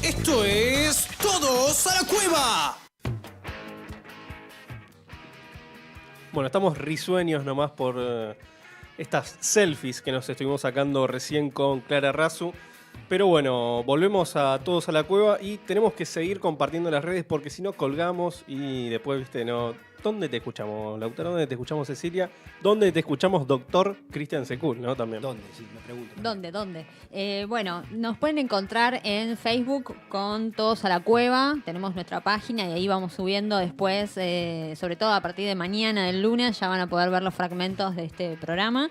Esto es Todos a la Cueva. Bueno, estamos risueños nomás por estas selfies que nos estuvimos sacando recién con Clara Razu. Pero bueno, volvemos a Todos a la Cueva y tenemos que seguir compartiendo las redes porque si no colgamos y después, viste, no. ¿Dónde te escuchamos, Lautaro? ¿Dónde te escuchamos, Cecilia? ¿Dónde te escuchamos, doctor Cristian Secul, no? También. ¿Dónde? Sí, me pregunto. ¿Dónde? Bueno, nos pueden encontrar en Facebook con Todos a la Cueva. Tenemos nuestra página y ahí vamos subiendo después, sobre todo a partir de mañana, del lunes, ya van a poder ver los fragmentos de este programa.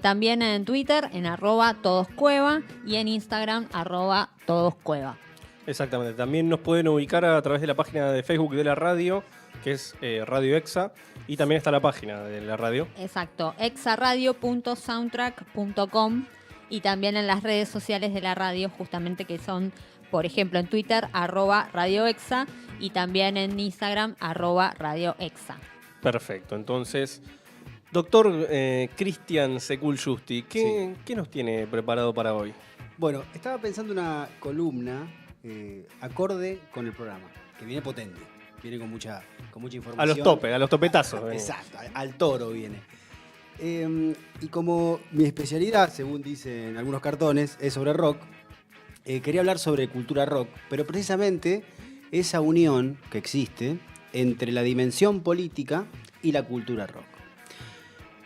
También en Twitter, en @todoscueva y en Instagram, @todoscueva. Exactamente. También nos pueden ubicar a través de la página de Facebook de la radio, que es Radio Exa, y también está la página de la radio. Exacto, exaradio.soundtrack.com y también en las redes sociales de la radio, justamente que son, por ejemplo, en Twitter, @radioexa y también en Instagram, @radioexa. Perfecto. Entonces, doctor Cristian Secul Justi, ¿qué nos tiene preparado para hoy? Bueno, estaba pensando una columna acorde con el programa, que viene potente, viene con mucha información. A los topetazos. Exacto, al toro viene. Y como mi especialidad, según dicen algunos cartones, es sobre rock, quería hablar sobre cultura rock, pero precisamente esa unión que existe entre la dimensión política y la cultura rock.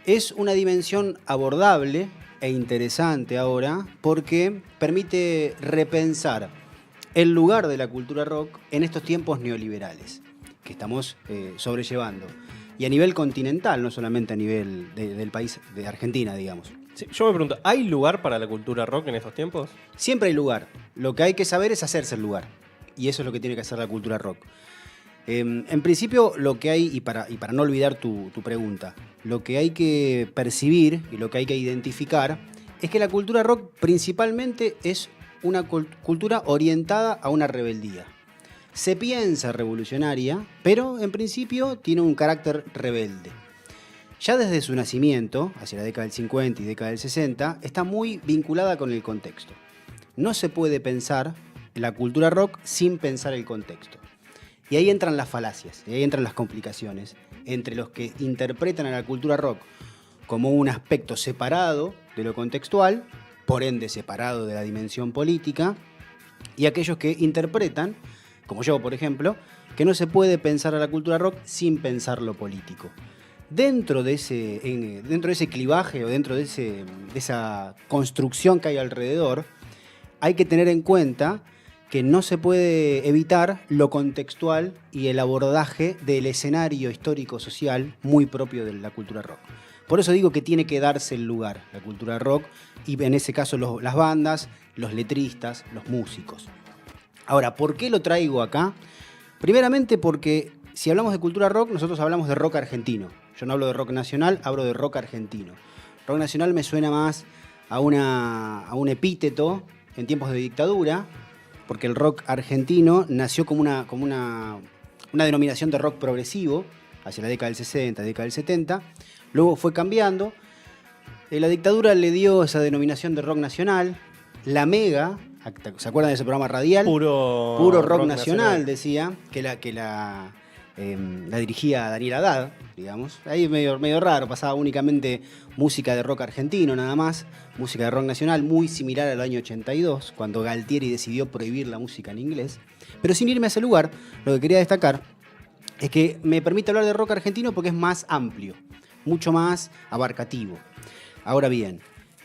Es una dimensión abordable e interesante ahora porque permite repensar el lugar de la cultura rock en estos tiempos neoliberales que estamos sobrellevando. Y a nivel continental, no solamente a nivel del país, de Argentina, digamos. Sí, yo me pregunto, ¿hay lugar para la cultura rock en estos tiempos? Siempre hay lugar. Lo que hay que saber es hacerse el lugar. Y eso es lo que tiene que hacer la cultura rock. En principio, lo que hay, y para no olvidar tu pregunta, lo que hay que percibir y lo que hay que identificar es que la cultura rock principalmente es una cultura orientada a una rebeldía. Se piensa revolucionaria, pero en principio tiene un carácter rebelde. Ya desde su nacimiento, hacia la década del 50 y década del 60, está muy vinculada con el contexto. No se puede pensar en la cultura rock sin pensar el contexto. Y ahí entran las falacias, y ahí entran las complicaciones entre los que interpretan a la cultura rock como un aspecto separado de lo contextual, por ende separado de la dimensión política, y aquellos que interpretan, como yo por ejemplo, que no se puede pensar a la cultura rock sin pensar lo político. Dentro de ese clivaje o dentro de esa construcción que hay alrededor, hay que tener en cuenta que no se puede evitar lo contextual y el abordaje del escenario histórico-social muy propio de la cultura rock. Por eso digo que tiene que darse el lugar, la cultura rock, y en ese caso las bandas, los letristas, los músicos. Ahora, ¿por qué lo traigo acá? Primeramente porque si hablamos de cultura rock, nosotros hablamos de rock argentino. Yo no hablo de rock nacional, hablo de rock argentino. Rock nacional me suena más a un epíteto en tiempos de dictadura, porque el rock argentino nació como una denominación de rock progresivo hacia la década del 60, década del 70. Luego fue cambiando. La dictadura le dio esa denominación de rock nacional. La Mega, ¿se acuerdan de ese programa radial? Puro rock nacional, decía, que la dirigía Daniel Haddad, digamos. Ahí medio raro, pasaba únicamente música de rock argentino nada más, música de rock nacional, muy similar al año 82, cuando Galtieri decidió prohibir la música en inglés. Pero sin irme a ese lugar, lo que quería destacar es que me permite hablar de rock argentino porque es más amplio, mucho más abarcativo. Ahora bien,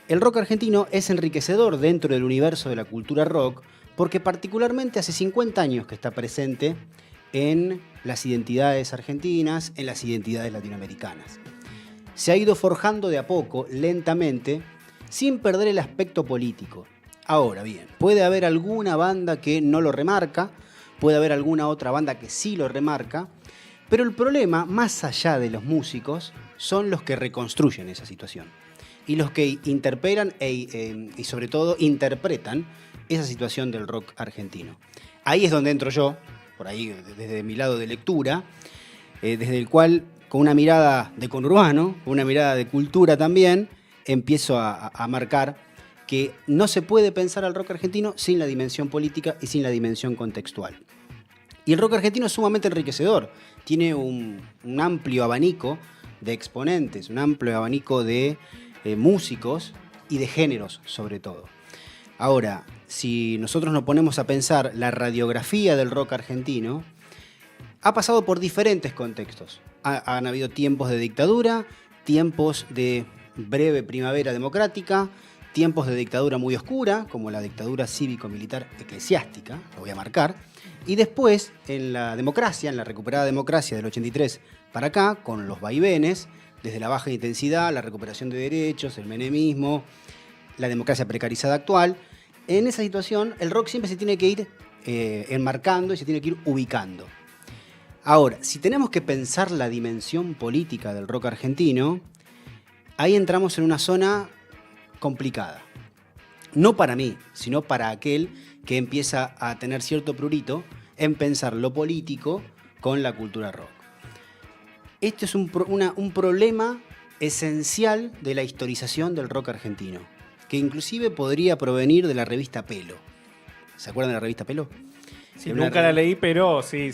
el rock argentino es enriquecedor dentro del universo de la cultura rock porque particularmente hace 50 años que está presente en las identidades argentinas, en las identidades latinoamericanas. Se ha ido forjando de a poco, lentamente, sin perder el aspecto político. Ahora bien, puede haber alguna banda que no lo remarca, puede haber alguna otra banda que sí lo remarca, pero el problema, más allá de los músicos, son los que reconstruyen esa situación. Y los que interpelan y sobre todo interpretan esa situación del rock argentino. Ahí es donde entro yo, por ahí desde mi lado de lectura, desde el cual, con una mirada de conurbano, una mirada de cultura también, empiezo a marcar que no se puede pensar al rock argentino sin la dimensión política y sin la dimensión contextual. Y el rock argentino es sumamente enriquecedor. Tiene un amplio abanico de exponentes, un amplio abanico de músicos y de géneros, sobre todo. Ahora, si nosotros nos ponemos a pensar la radiografía del rock argentino, ha pasado por diferentes contextos. Han habido tiempos de dictadura, tiempos de breve primavera democrática, tiempos de dictadura muy oscura, como la dictadura cívico-militar eclesiástica, lo voy a marcar, y después en la democracia, en la recuperada democracia del 83 para acá, con los vaivenes, desde la baja intensidad, la recuperación de derechos, el menemismo, la democracia precarizada actual. En esa situación el rock siempre se tiene que ir enmarcando y se tiene que ir ubicando. Ahora, si tenemos que pensar la dimensión política del rock argentino, ahí entramos en una zona complicada. No para mí, sino para aquel que empieza a tener cierto prurito en pensar lo político con la cultura rock. Este es un problema esencial de la historización del rock argentino, que inclusive podría provenir de la revista Pelo. ¿Se acuerdan de la revista Pelo? Sí, nunca la leí, pero sí,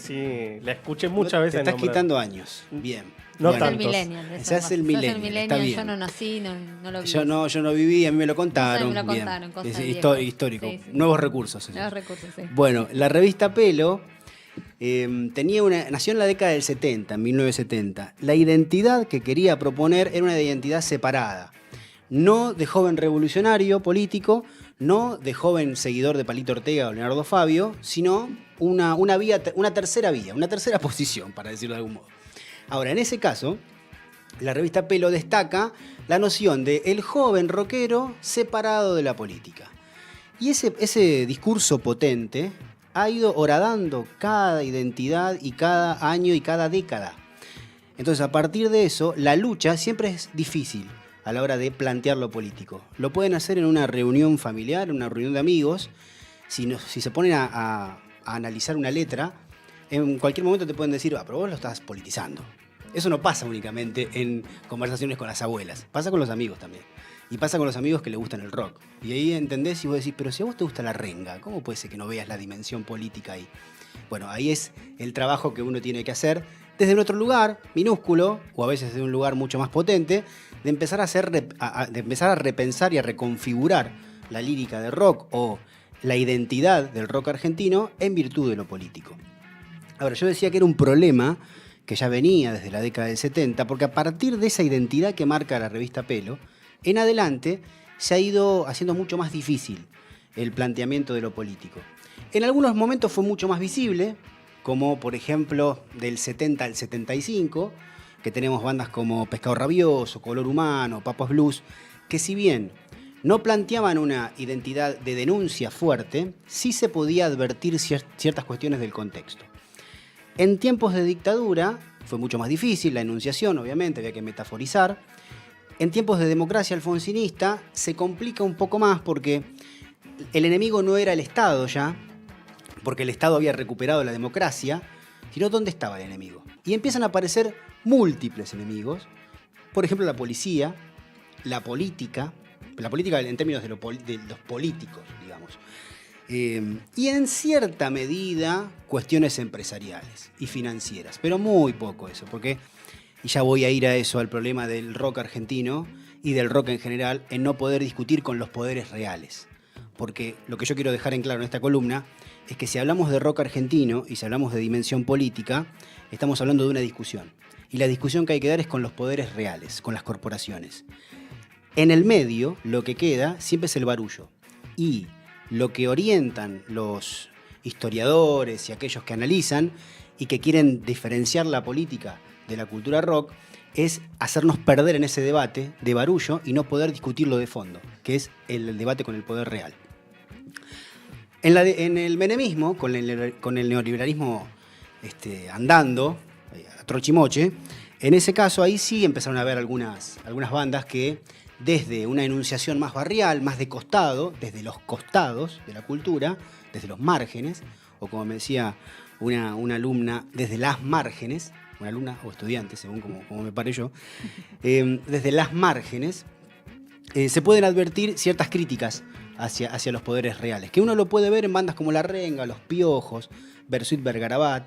la escuché muchas veces. Te estás quitando años. Bien. No Bueno, tantos. Se hace el millennial, está bien. Yo no nací, no lo vi. Yo no viví, a mí me lo contaron. Me lo bien. contaron, cosas Es viejas. histórico. Sí, sí. Nuevos recursos. Esos. Nuevos recursos, sí. Bueno, la revista Pelo nació en la década del 70, en 1970. La identidad que quería proponer era una identidad separada. No de joven revolucionario político, no de joven seguidor de Palito Ortega o Leonardo Fabio, sino una tercera vía, una tercera posición, para decirlo de algún modo. Ahora, en ese caso, la revista Pelo destaca la noción de el joven rockero separado de la política. Y ese discurso potente ha ido horadando cada identidad y cada año y cada década. Entonces, a partir de eso, la lucha siempre es difícil a la hora de plantear lo político. Lo pueden hacer en una reunión familiar, en una reunión de amigos. Si se ponen a analizar una letra, en cualquier momento te pueden decir, pero vos lo estás politizando. Eso no pasa únicamente en conversaciones con las abuelas, pasa con los amigos también. Y pasa con los amigos que le gustan el rock. Y ahí entendés y vos decís, pero si a vos te gusta la renga, ¿cómo puede ser que no veas la dimensión política ahí? Bueno, ahí es el trabajo que uno tiene que hacer desde otro lugar, minúsculo, o a veces de un lugar mucho más potente, de empezar a repensar y a reconfigurar la lírica de rock o la identidad del rock argentino en virtud de lo político. Ahora, yo decía que era un problema que ya venía desde la década del 70, porque a partir de esa identidad que marca la revista Pelo, en adelante se ha ido haciendo mucho más difícil el planteamiento de lo político. En algunos momentos fue mucho más visible, como por ejemplo del 70 al 75, que tenemos bandas como Pescado Rabioso, Color Humano, Papas Blues, que si bien no planteaban una identidad de denuncia fuerte, sí se podía advertir ciertas cuestiones del contexto. En tiempos de dictadura fue mucho más difícil, la enunciación obviamente, había que metaforizar. En tiempos de democracia alfonsinista se complica un poco más porque el enemigo no era el Estado ya, porque el Estado había recuperado la democracia, sino dónde estaba el enemigo. Y empiezan a aparecer múltiples enemigos, por ejemplo la policía, la política en términos de los políticos, digamos. Y en cierta medida cuestiones empresariales y financieras, pero muy poco eso, porque, y ya voy a ir a eso, al problema del rock argentino y del rock en general, en no poder discutir con los poderes reales. Porque lo que yo quiero dejar en claro en esta columna es que si hablamos de rock argentino y si hablamos de dimensión política, estamos hablando de una discusión. Y la discusión que hay que dar es con los poderes reales, con las corporaciones. En el medio, lo que queda siempre es el barullo. Y lo que orientan los historiadores y aquellos que analizan y que quieren diferenciar la política de la cultura rock es hacernos perder en ese debate de barullo y no poder discutirlo de fondo, que es el debate con el poder real. En el menemismo, con el neoliberalismo andando, a trochimoche, en ese caso ahí sí empezaron a haber algunas bandas que desde una enunciación más barrial, más de costado, desde los costados de la cultura, desde los márgenes, o como me decía una alumna, desde las márgenes, una alumna o estudiante, según como me pare yo, desde las márgenes, se pueden advertir ciertas críticas hacia los poderes reales, que uno lo puede ver en bandas como La Renga, Los Piojos, Bersuit Vergarabat.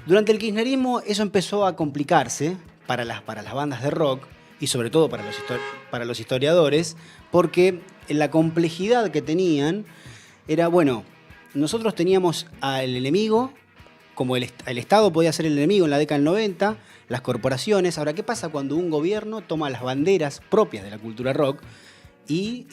Durante el kirchnerismo eso empezó a complicarse para las bandas de rock y sobre todo para los historiadores, porque la complejidad que tenían era, bueno, nosotros teníamos al enemigo, como el Estado podía ser el enemigo en la década del 90, las corporaciones. Ahora, ¿qué pasa cuando un gobierno toma las banderas propias de la cultura rock y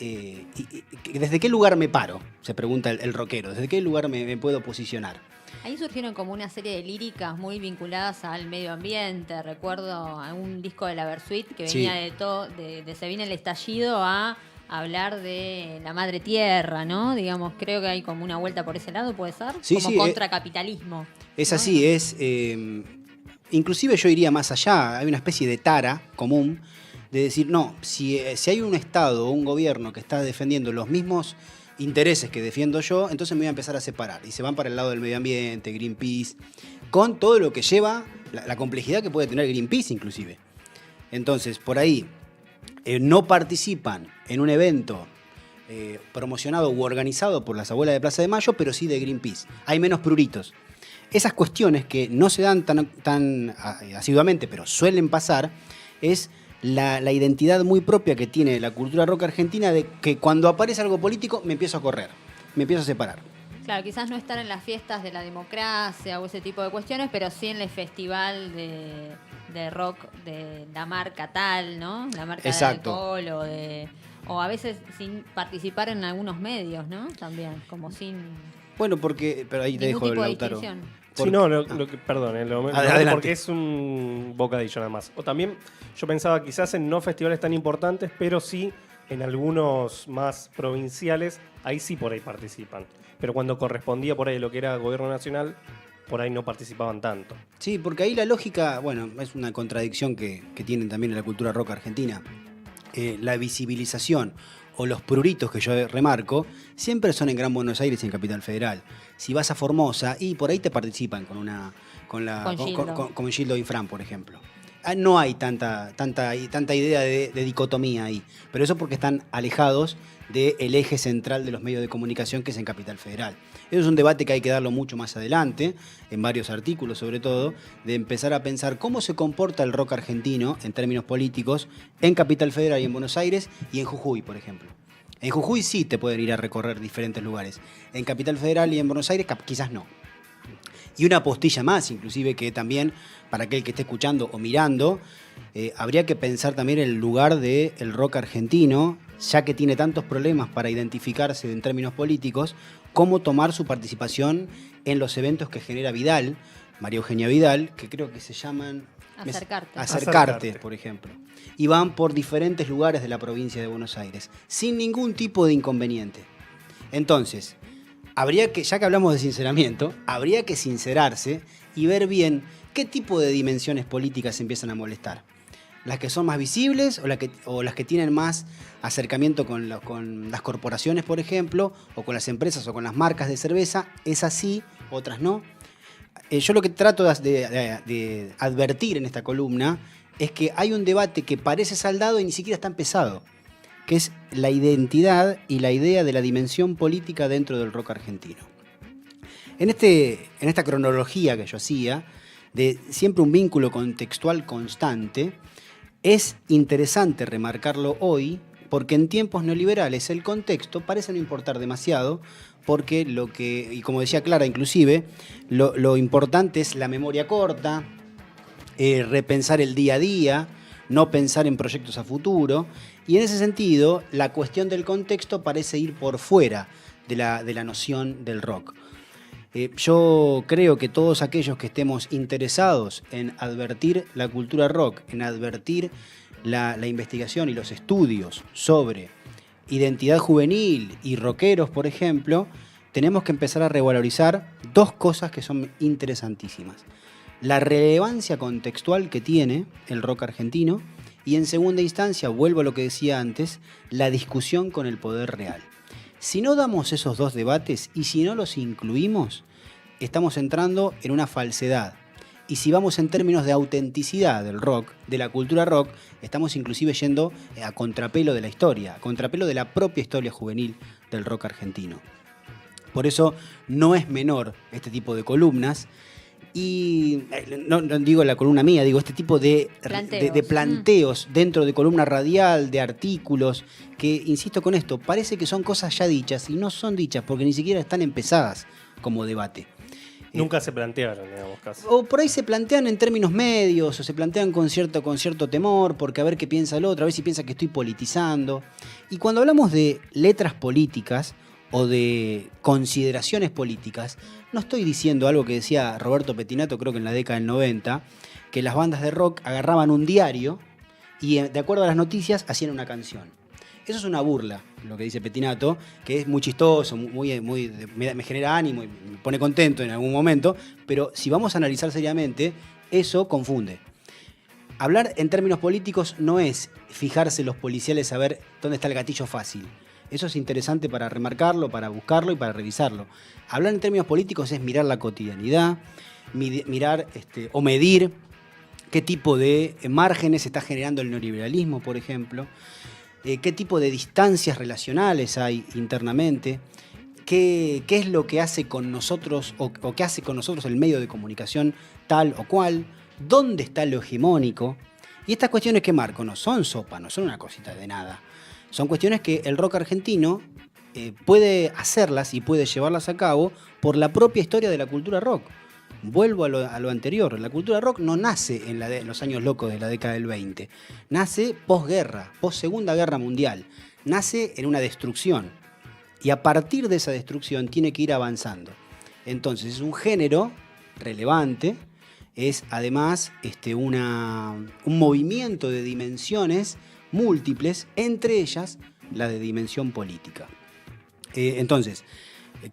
desde qué lugar me paro? Se pregunta el rockero, ¿desde qué lugar me puedo posicionar? Ahí surgieron como una serie de líricas muy vinculadas al medio ambiente. Recuerdo a un disco de la Bersuit que venía de Se viene el estallido a hablar de la madre tierra, ¿no? Digamos, creo que hay como una vuelta por ese lado, ¿puede ser? Sí, como sí, contracapitalismo. Es ¿no? así, es... inclusive yo iría más allá, hay una especie de tara común de decir, no, si hay un Estado o un gobierno que está defendiendo los mismos intereses que defiendo yo, entonces me voy a empezar a separar. Y se van para el lado del medio ambiente, Greenpeace, con todo lo que lleva, la complejidad que puede tener Greenpeace inclusive. Entonces, por ahí, no participan en un evento promocionado u organizado por las abuelas de Plaza de Mayo, pero sí de Greenpeace. Hay menos pruritos. Esas cuestiones que no se dan tan asiduamente, pero suelen pasar, es la identidad muy propia que tiene la cultura rock argentina, de que cuando aparece algo político me empiezo a correr, me empiezo a separar. Claro, quizás no estar en las fiestas de la democracia o ese tipo de cuestiones, pero sí en el festival de rock de la marca tal, ¿no? La marca Exacto. de alcohol o a veces sin participar en algunos medios, ¿no? También, como sin Bueno, pero ahí te ningún dejo el tipo de Lautaro. distinción. Sí, no, perdón, Adelante. porque es un bocadillo nada más. O también yo pensaba quizás en no festivales tan importantes, pero sí en algunos más provinciales, ahí sí por ahí participan. Pero cuando correspondía por ahí lo que era gobierno nacional, por ahí no participaban tanto. Sí, porque ahí la lógica, bueno, es una contradicción que tienen también en la cultura rock argentina. La visibilización o los pruritos que yo remarco siempre son en Gran Buenos Aires y en Capital Federal. Si vas a Formosa, y por ahí te participan con Gildo Infran, por ejemplo. No hay tanta idea de dicotomía ahí, pero eso porque están alejados del eje central de los medios de comunicación, que es en Capital Federal. Eso es un debate que hay que darlo mucho más adelante, en varios artículos sobre todo, de empezar a pensar cómo se comporta el rock argentino en términos políticos en Capital Federal y en Buenos Aires y en Jujuy, por ejemplo. En Jujuy sí te pueden ir a recorrer diferentes lugares. En Capital Federal y en Buenos Aires quizás no. Y una postilla más, inclusive, que también, para aquel que esté escuchando o mirando, habría que pensar también el lugar del rock argentino, ya que tiene tantos problemas para identificarse en términos políticos, cómo tomar su participación en los eventos que genera Vidal, María Eugenia Vidal, que creo que se llaman... Acercarte, por ejemplo. Y van por diferentes lugares de la provincia de Buenos Aires, sin ningún tipo de inconveniente. Entonces, ya que hablamos de sinceramiento, habría que sincerarse y ver bien qué tipo de dimensiones políticas se empiezan a molestar. ¿Las que son más visibles o las que tienen más acercamiento con las corporaciones, por ejemplo, o con las empresas o con las marcas de cerveza? Es así, otras no. Yo lo que trato de advertir en esta columna es que hay un debate que parece saldado y ni siquiera está empezado, que es la identidad y la idea de la dimensión política dentro del rock argentino. En esta cronología que yo hacía, de siempre un vínculo contextual constante, es interesante remarcarlo hoy, porque en tiempos neoliberales el contexto parece no importar demasiado, porque y como decía Clara inclusive, lo importante es la memoria corta, repensar el día a día, no pensar en proyectos a futuro, y en ese sentido la cuestión del contexto parece ir por fuera de la noción del rock. Yo creo que todos aquellos que estemos interesados en advertir la cultura rock, en advertir la investigación y los estudios sobre identidad juvenil y rockeros, por ejemplo, tenemos que empezar a revalorizar dos cosas que son interesantísimas. La relevancia contextual que tiene el rock argentino y, en segunda instancia, vuelvo a lo que decía antes, la discusión con el poder real. Si no damos esos dos debates y si no los incluimos, estamos entrando en una falsedad Y si vamos en términos de autenticidad del rock, de la cultura rock, estamos inclusive yendo a contrapelo de la historia, a contrapelo de la propia historia juvenil del rock argentino. Por eso no es menor este tipo de columnas. Y no digo la columna mía, digo este tipo de planteos dentro de columna radial, de artículos, que, insisto con esto, parece que son cosas ya dichas y no son dichas porque ni siquiera están empezadas como debate. Nunca se plantearon, digamos, casi. O por ahí se plantean en términos medios, o se plantean con cierto temor, porque a ver qué piensa el otro, a ver si piensa que estoy politizando. Y cuando hablamos de letras políticas o de consideraciones políticas, no estoy diciendo algo que decía Roberto Pettinato, creo que en la década del 90, que las bandas de rock agarraban un diario y, de acuerdo a las noticias, hacían una canción. Eso es una burla, lo que dice Pettinato, que es muy chistoso, me genera ánimo y me pone contento en algún momento, pero si vamos a analizar seriamente, eso confunde. Hablar en términos políticos no es fijarse los policiales a ver dónde está el gatillo fácil. Eso es interesante para remarcarlo, para buscarlo y para revisarlo. Hablar en términos políticos es mirar la cotidianidad, mirar o medir qué tipo de márgenes está generando el neoliberalismo, por ejemplo, qué tipo de distancias relacionales hay internamente, qué es lo que hace con nosotros o qué hace con nosotros el medio de comunicación tal o cual, dónde está lo hegemónico. Y estas cuestiones que marco no son sopa, no son una cosita de nada. Son cuestiones que el rock argentino puede hacerlas y puede llevarlas a cabo por la propia historia de la cultura rock. Vuelvo a lo anterior. La cultura rock no nace en los años locos de la década del 20. Nace posguerra, post-Segunda Guerra Mundial. Nace en una destrucción. Y a partir de esa destrucción tiene que ir avanzando. Entonces es un género relevante. Es además un movimiento de dimensiones múltiples, entre ellas la de dimensión política. Entonces,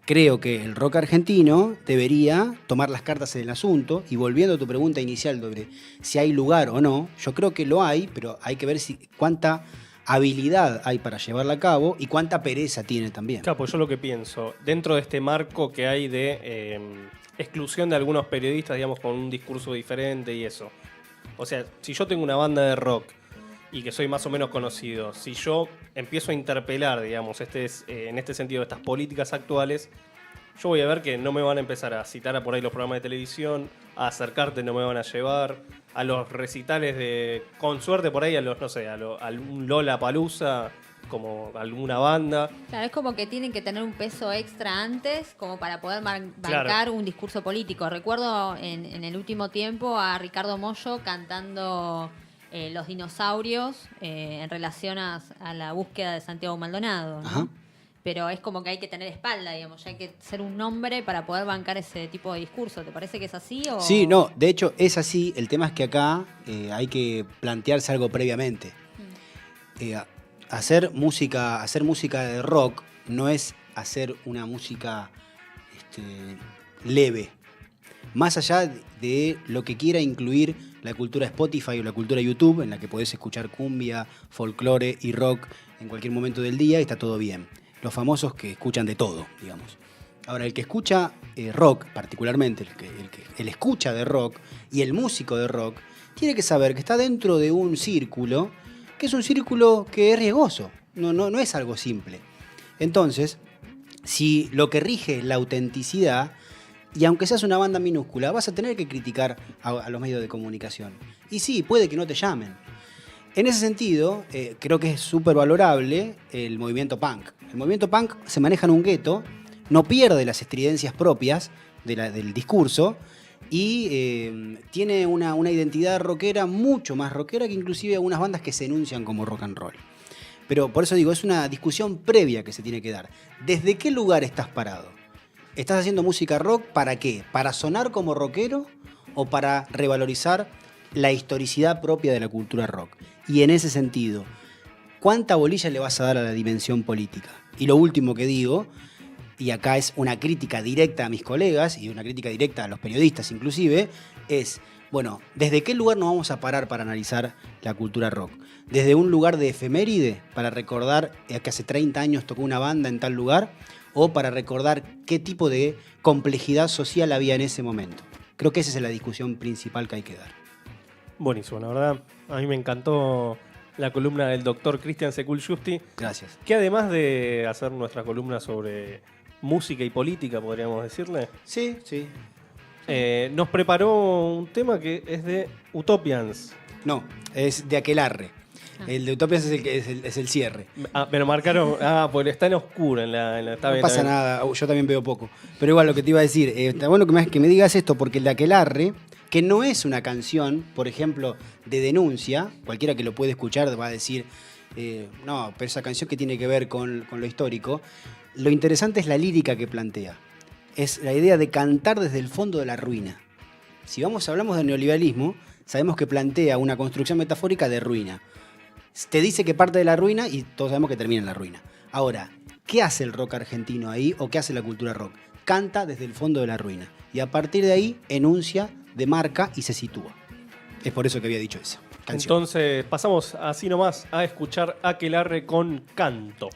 creo que el rock argentino debería tomar las cartas en el asunto, y volviendo a tu pregunta inicial sobre si hay lugar o no, yo creo que lo hay, pero hay que ver cuánta habilidad hay para llevarla a cabo y cuánta pereza tiene también. Claro, pues yo lo que pienso, dentro de este marco que hay de exclusión de algunos periodistas, digamos, con un discurso diferente y eso. O sea, si yo tengo una banda de rock y que soy más o menos conocido, si yo empiezo a interpelar, digamos, en este sentido, estas políticas actuales, yo voy a ver que no me van a empezar a citar a por ahí los programas de televisión, a acercarte no me van a llevar, a los recitales con suerte por ahí, a un Lollapalooza, como alguna banda. Claro, es como que tienen que tener un peso extra antes como para poder bancar Claro. un discurso político. Recuerdo en el último tiempo a Ricardo Mollo cantando Los dinosaurios en relación a la búsqueda de Santiago Maldonado, ¿no? Ajá. Pero es como que hay que tener espalda, digamos, ya hay que ser un nombre para poder bancar ese tipo de discurso. ¿Te parece que es así? O... Sí, no, de hecho es así. El tema es que acá hay que plantearse algo previamente. Hacer música de rock no es hacer una música leve. Más allá de lo que quiera incluir la cultura Spotify o la cultura YouTube, en la que podés escuchar cumbia, folclore y rock en cualquier momento del día, está todo bien. Los famosos que escuchan de todo, digamos. Ahora, el que escucha rock, particularmente, el escucha de rock y el músico de rock, tiene que saber que está dentro de un círculo, que es un círculo que es riesgoso, no es algo simple. Entonces, si lo que rige es la autenticidad, y aunque seas una banda minúscula, vas a tener que criticar a los medios de comunicación. Y sí, puede que no te llamen. En ese sentido, creo que es súper valorable el movimiento punk. El movimiento punk se maneja en un gueto, no pierde las estridencias propias del discurso y tiene una identidad rockera mucho más rockera que inclusive algunas bandas que se enuncian como rock and roll. Pero por eso digo, es una discusión previa que se tiene que dar. ¿Desde qué lugar estás parado? ¿Estás haciendo música rock para qué? ¿Para sonar como rockero o para revalorizar la historicidad propia de la cultura rock? Y en ese sentido, ¿cuánta bolilla le vas a dar a la dimensión política? Y lo último que digo, y acá es una crítica directa a mis colegas y una crítica directa a los periodistas inclusive, es, bueno, ¿desde qué lugar nos vamos a parar para analizar la cultura rock? ¿Desde un lugar de efeméride para recordar que hace 30 años tocó una banda en tal lugar? ¿O para recordar qué tipo de complejidad social había en ese momento? Creo que esa es la discusión principal que hay que dar. Buenísimo, la verdad. A mí me encantó la columna del doctor Cristian Secul-Justi, Gracias. que además de hacer nuestra columna sobre música y política, podríamos decirle, Sí, sí. nos preparó un tema que es de Utopians. No, es de Aquelarre. El de Utopias es el cierre. Ah, me lo marcaron. Ah, porque está en oscuro está No bien, pasa está bien. nada, yo también veo poco. Pero igual lo que te iba a decir, está bueno que me digas esto, porque el de Aquelarre, que no es una canción, por ejemplo, de denuncia, cualquiera que lo puede escuchar va a decir, no, pero esa canción que tiene que ver con lo histórico, lo interesante es la lírica que plantea. Es la idea de cantar desde el fondo de la ruina. Si hablamos de neoliberalismo, sabemos que plantea una construcción metafórica de ruina. Te dice que parte de la ruina y todos sabemos que termina en la ruina. Ahora, ¿qué hace el rock argentino ahí o qué hace la cultura rock? Canta desde el fondo de la ruina y a partir de ahí enuncia, demarca y se sitúa. Es por eso que había dicho eso. Canción. Entonces pasamos así nomás a escuchar Aquelarre con Canto.